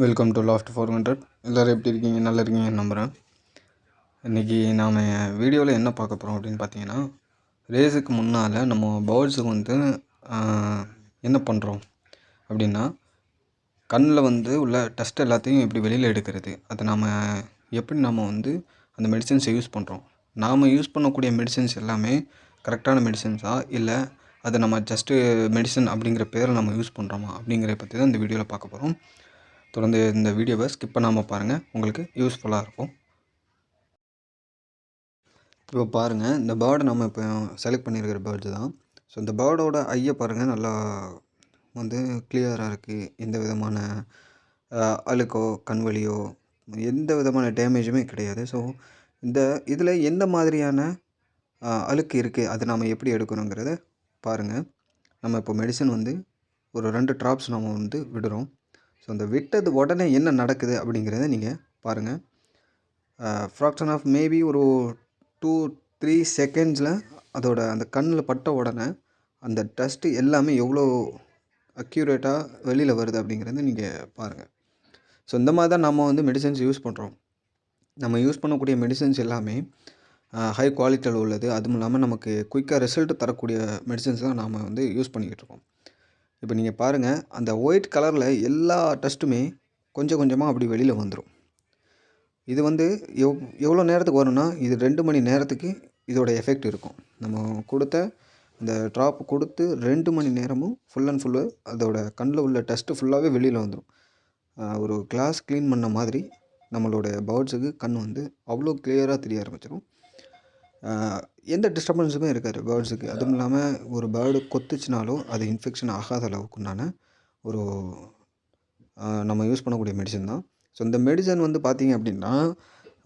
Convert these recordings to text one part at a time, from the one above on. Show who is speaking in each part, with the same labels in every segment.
Speaker 1: Welcome to loft 400. எல்லோரும் எப்படி இருக்கீங்க? நல்லா இருக்கீங்கன்னு நம்புகிறேன். இன்றைக்கி நாம் வீடியோவில் என்ன பார்க்க போகிறோம் அப்படின்னு பார்த்தீங்கன்னா, ரேஸுக்கு முன்னால் நம்ம பவுல்ஸுக்கு என்ன பண்ணுறோம் அப்படின்னா, கண்ணில் உள்ள டஸ்ட் எல்லாத்தையும் எப்படி வெளியில் எடுக்கிறது, அதை எப்படி அந்த மெடிசன்ஸை யூஸ் பண்ணுறோம். நாம் யூஸ் பண்ணக்கூடிய மெடிசன்ஸ் எல்லாமே கரெக்டான மெடிசன்ஸா, இல்லை அதை நம்ம ஜஸ்ட்டு மெடிசன் அப்படிங்கிற பேரில் நம்ம யூஸ் பண்ணுறோமா அப்படிங்கிறத பற்றி தான் இந்த வீடியோவில் பார்க்க போகிறோம். தொடர்ந்து இந்த வீடியோவை ஸ்கிப் பண்ணாமல் பாருங்கள், உங்களுக்கு யூஸ்ஃபுல்லாக இருக்கும். இப்போ பாருங்கள், இந்த பேர்டை நம்ம இப்போ செலக்ட் பண்ணியிருக்கிற பேர்ட்ஸ் தான். ஸோ இந்த பேர்டோட ஐயை பாருங்கள், நல்லா கிளியராக இருக்குது. எந்த விதமான அழுக்கோ கண்வலியோ எந்த விதமான டேமேஜுமே கிடையாது. ஸோ இதில் எந்த மாதிரியான அழுக்கு இருக்குது, அதை நாம் எப்படி எடுக்கணுங்கிறத பாருங்கள். நம்ம இப்போ மெடிசன் ஒரு 2 ட்ராப்ஸ் நம்ம விடுறோம். ஸோ அந்த விட்டது உடனே என்ன நடக்குது அப்படிங்கிறத நீங்கள் பாருங்கள். ஃப்ராக்ஷன் ஆஃப் மேபி ஒரு 2-3 செகண்ட்ஸில் அதோட அந்த கண்ணில் பட்ட உடனே அந்த டஸ்ட்டு எல்லாமே எவ்வளோ அக்யூரேட்டாக வெளியில் வருது அப்படிங்கிறத நீங்கள் பாருங்கள். ஸோ இந்த மாதிரி தான் நம்ம மெடிசன்ஸ் யூஸ் பண்ணுறோம். நம்ம யூஸ் பண்ணக்கூடிய மெடிசன்ஸ் எல்லாமே ஹை குவாலிட்டியில் உள்ளது. அதுவும் இல்லாமல் நமக்கு குயிக்காக ரிசல்ட் தரக்கூடிய மெடிசன்ஸ் தான் நாம் யூஸ் பண்ணிக்கிட்டு இருக்கோம். இப்போ நீங்கள் பாருங்கள், அந்த ஒயிட் கலரில் எல்லா டஸ்ட்டுமே கொஞ்சம் கொஞ்சமாக அப்படி வெளியில் வந்துடும். இது எவ்வளோ நேரத்துக்கு வரும்னா, இது 2 மணி நேரத்துக்கு இதோட எஃபெக்ட் இருக்கும். நம்ம கொடுத்த இந்த ட்ராப் கொடுத்து 2 மணி நேரமும் ஃபுல் அண்ட் ஃபுல்லு அதோட கண்ணில் உள்ள டஸ்ட்டு ஃபுல்லாகவே வெளியில் வந்துடும். ஒரு கிளாஸ் க்ளீன் பண்ண மாதிரி நம்மளோட பேர்ட்ஸுக்கு கண் அவ்வளோ கிளியராக தெரிய ஆரம்பிச்சிடும். எந்த டிஸ்டர்பன்ஸுமே இருக்காது பேர்ட்ஸுக்கு. அதுவும் இல்லாமல் ஒரு பேர்டு கொத்துச்சுனாலும் அது இன்ஃபெக்ஷன் ஆகாத அளவுக்குண்டான ஒரு நம்ம யூஸ் பண்ணக்கூடிய மெடிசன் தான். ஸோ இந்த மெடிசன் பார்த்தீங்க அப்படின்னா,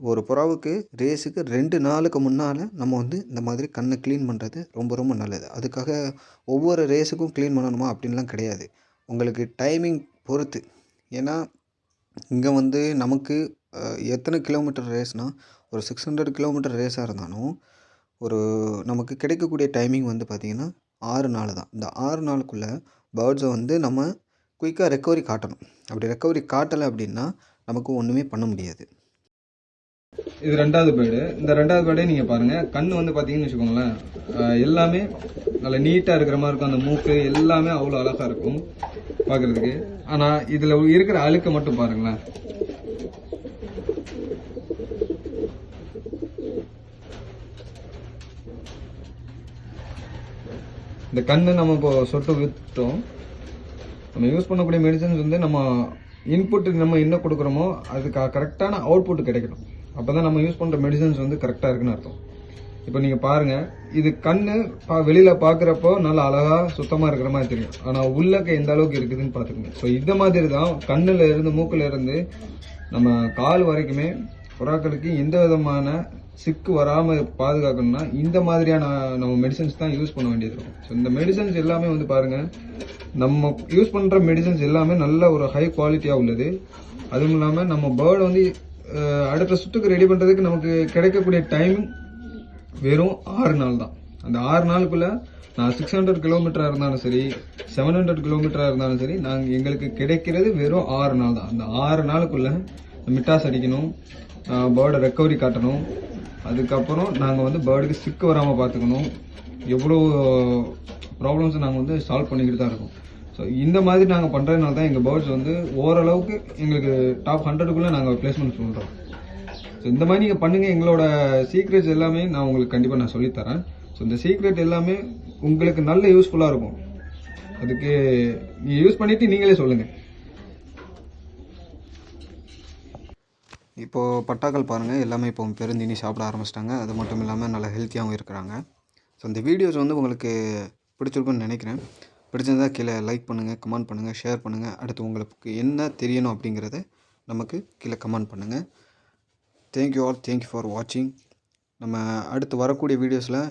Speaker 1: ஒரு புறாவுக்கு ரேஸுக்கு 2 நாளுக்கு முன்னால் நம்ம இந்த மாதிரி கண்ணை க்ளீன் பண்ணுறது ரொம்ப ரொம்ப நல்லது. அதுக்காக ஒவ்வொரு ரேஸுக்கும் க்ளீன் பண்ணணுமா அப்படின்லாம் கிடையாது. உங்களுக்கு டைமிங் பொறுத்து. ஏன்னா இங்கே நமக்கு எத்தனை கிலோமீட்டர் ரேஸ்னால், ஒரு 600 கிலோமீட்டர் ரேஸாக இருந்தாலும் நமக்கு கிடைக்கக்கூடிய டைமிங் பார்த்திங்கன்னா 6 நாள் தான். இந்த 6 நாளுக்குள்ளே பேர்ட்ஸை நம்ம குயிக்காக ரெக்கவரி காட்டணும். அப்படி ரெக்கவரி காட்டலை அப்படின்னா நமக்கு ஒன்றுமே பண்ண முடியாது. இது 2வது பேர்டு. இந்த 2வது பேர்டே நீங்கள் பாருங்கள், கண் பார்த்தீங்கன்னு வச்சுக்கோங்களேன், எல்லாமே நல்லா நீட்டாக இருக்கிற மாதிரி இருக்கும். அந்த மூக்கு எல்லாமே அவ்வளோ அழகாக இருக்கும் பார்க்குறதுக்கு. ஆனால் இதில் இருக்கிற அழுக்க மட்டும் பாருங்களேன். இந்த கண்ணு நம்ம இப்போ சொட்டு விட்டோம். நம்ம யூஸ் பண்ணக்கூடிய மெடிசன்ஸ் நம்ம இன்புட்டுக்கு நம்ம என்ன கொடுக்குறோமோ அதுக்கு கரெக்டான அவுட்புட் கிடைக்கணும். அப்போ தான் நம்ம யூஸ் பண்ணுற மெடிசன்ஸ் கரெக்டாக இருக்குன்னு அர்த்தம். இப்போ நீங்கள் பாருங்கள், இது கண்ணு வெளியில் பார்க்குறப்போ நல்லா அழகாக சுத்தமாக இருக்கிற மாதிரி தெரியும். ஆனால் உள்ளக்க எந்த அளவுக்கு இருக்குதுன்னு பார்த்துக்கோங்க. ஸோ இந்த மாதிரி தான் கண்ணில் இருந்து மூக்கில் இருந்து நம்ம கால் வரைக்குமே புறாக்களுக்கு எந்த விதமான சிக்கு வராமல் பாதுகாக்கணும்னா இந்த மாதிரியான நம்ம மெடிசன்ஸ் தான் யூஸ் பண்ண வேண்டியது இருக்கும். ஸோ இந்த மெடிசன்ஸ் எல்லாமே பாருங்கள், நம்ம யூஸ் பண்ணுற மெடிசன்ஸ் எல்லாமே நல்ல ஒரு ஹை குவாலிட்டியாக உள்ளது. அதுவும் இல்லாமல் நம்ம பேர்டு அடுத்த சுற்றுக்கு ரெடி பண்ணுறதுக்கு நமக்கு கிடைக்கக்கூடிய டைம் வெறும் 6 நாள் தான். அந்த 6 நாளுக்குள்ளே நான் 600 கிலோமீட்டராக இருந்தாலும் சரி, 700 கிலோமீட்டராக இருந்தாலும் சரி, எங்களுக்கு கிடைக்கிறது வெறும் 6 நாள் தான். அந்த 6 நாளுக்குள்ளே மிட்டாஸ் அடிக்கணும், பேர்டை ரெக்கவரி காட்டணும். அதுக்கப்புறம் நாங்கள் பேர்டுக்கு சிக்கு வராமல் பார்த்துக்கணும். எவ்வளோ ப்ராப்ளம்ஸை நாங்கள் சால்வ் பண்ணிக்கிட்டு தான் இருக்கோம். ஸோ இந்த மாதிரி நாங்கள் பண்ணுறதுனால தான் எங்கள் பேர்ட்ஸ் ஓரளவுக்கு எங்களுக்கு டாப் 100க்குள்ளே நாங்கள் பிளேஸ்மெண்ட் சொல்கிறோம். ஸோ இந்த மாதிரி நீங்கள் பண்ணுங்கள். எங்களோட சீக்ரெட்ஸ் எல்லாமே நான் உங்களுக்கு கண்டிப்பாக நான் சொல்லித்தரேன். ஸோ இந்த சீக்ரெட் எல்லாமே உங்களுக்கு நல்ல யூஸ்ஃபுல்லாக இருக்கும். அதுக்கு நீங்கள் யூஸ் பண்ணிவிட்டு நீங்களே சொல்லுங்கள். இப்போது பட்டாக்கள் பாருங்கள், எல்லாமே இப்போ பெருந்தீனி சாப்பிட ஆரம்பிச்சிட்டாங்க. அது மட்டும் இல்லாமல் நல்லா ஹெல்த்தியாகவும் இருக்கிறாங்க. ஸோ இந்த வீடியோஸ் உங்களுக்கு பிடிச்சிருக்குன்னு நினைக்கிறேன். பிடிச்சிருந்தால் கீழே லைக் பண்ணுங்கள், கமெண்ட் பண்ணுங்கள், ஷேர் பண்ணுங்கள். அடுத்து உங்களுக்கு என்ன தெரியணும் அப்படிங்கிறத நமக்கு கீழே கமெண்ட் பண்ணுங்கள். தேங்க்யூ ஆல், தேங்க்யூ ஃபார் வாட்சிங். நம்ம அடுத்து வரக்கூடிய வீடியோஸில்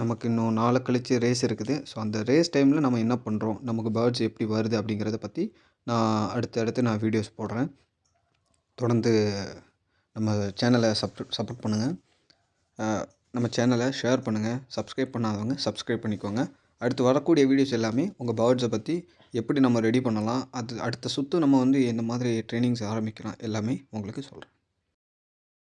Speaker 1: நமக்கு இன்னும் நாளை கழித்து ரேஸ் இருக்குது. ஸோ அந்த ரேஸ் டைமில் நம்ம என்ன பண்ணுறோம், நமக்கு பேர்ட்ஸ் எப்படி வருது அப்படிங்கிறத பற்றி நான் அடுத்து வீடியோஸ் போடுறேன். தொடர்ந்து நம்ம சேனலை சப்போர்ட் பண்ணுங்கள். நம்ம சேனலை ஷேர் பண்ணுங்கள். சப்ஸ்கிரைப் பண்ணாதவங்க சப்ஸ்கிரைப் பண்ணிக்கோங்க. அடுத்து வரக்கூடிய வீடியோஸ் எல்லாமே உங்கள் பேர்ட்ஸை பற்றி எப்படி நம்ம ரெடி பண்ணலாம், அது அடுத்த சுற்று நம்ம வந்து எந்த மாதிரி ட்ரைனிங்ஸ் ஆரம்பிக்கலாம் எல்லாமே உங்களுக்கு சொல்கிறேன்.